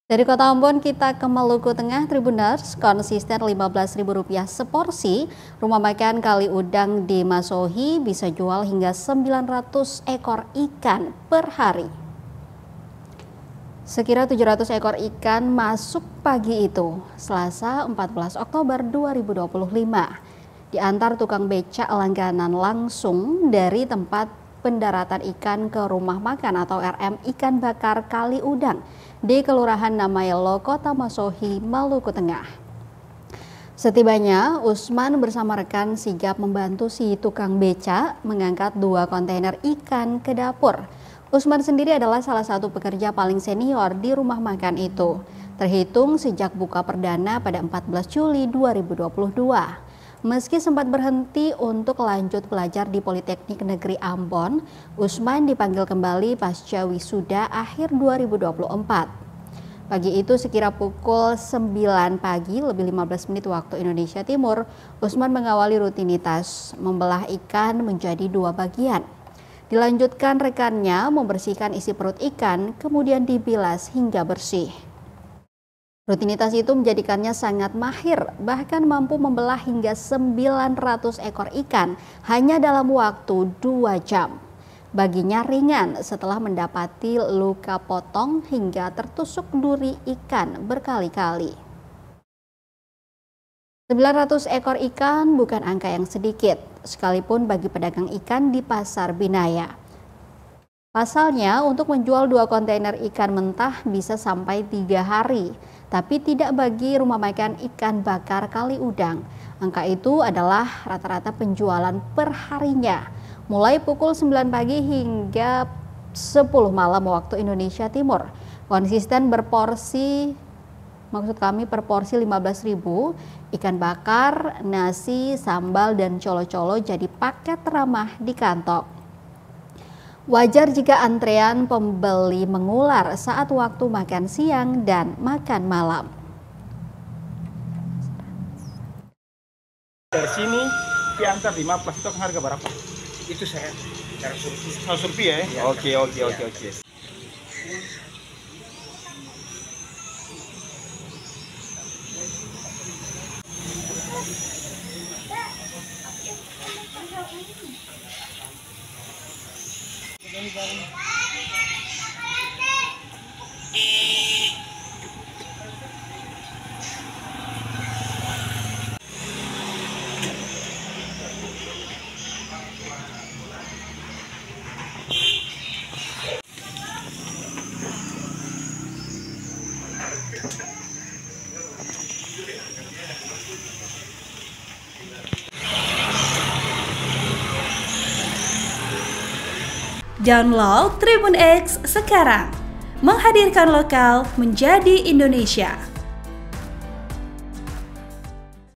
Dari Kota Ambon kita ke Maluku Tengah, Tribuners, konsisten Rp15.000 seporsi, rumah makan Kali Udang di Masohi bisa jual hingga 900 ekor ikan per hari. Sekira 700 ekor ikan masuk pagi itu, Selasa 14 Oktober 2025. Diantar tukang becak langganan langsung dari tempat pendaratan ikan ke rumah makan atau RM Ikan Bakar Kali Udang di Kelurahan Namayelo, Kota Masohi, Maluku Tengah. Setibanya, Usman bersama rekan sigap membantu si tukang becak mengangkat 2 kontainer ikan ke dapur. Usman sendiri adalah salah satu pekerja paling senior di rumah makan itu, terhitung sejak buka perdana pada 14 Juli 2022. Meski sempat berhenti untuk lanjut belajar di Politeknik Negeri Ambon, Usman dipanggil kembali pasca wisuda akhir 2024. Pagi itu sekira pukul 9 pagi lebih 15 menit waktu Indonesia Timur, Usman mengawali rutinitas membelah ikan menjadi 2 bagian. Dilanjutkan rekannya membersihkan isi perut ikan, kemudian dibilas hingga bersih. Rutinitas itu menjadikannya sangat mahir, bahkan mampu membelah hingga 900 ekor ikan hanya dalam waktu 2 jam. Baginya ringan setelah mendapati luka potong hingga tertusuk duri ikan berkali-kali. 900 ekor ikan bukan angka yang sedikit, sekalipun bagi pedagang ikan di Pasar Binaya. Pasalnya, untuk menjual 2 kontainer ikan mentah bisa sampai 3 hari, tapi tidak bagi rumah makan Ikan Bakar Kali Udang. Angka itu adalah rata-rata penjualan per harinya, mulai pukul 9 pagi hingga 10 malam waktu Indonesia Timur. Konsisten berporsi, maksud kami per porsi 15.000, ikan bakar, nasi, sambal, dan colo-colo jadi paket ramah di kantong. Wajar jika antrean pembeli mengular saat waktu makan siang dan makan malam. Dari sini diantar 15 itu harga berapa? Itu saya cara survei. Survei ya? Ya, Oke. Download Tribun X sekarang, menghadirkan lokal menjadi Indonesia.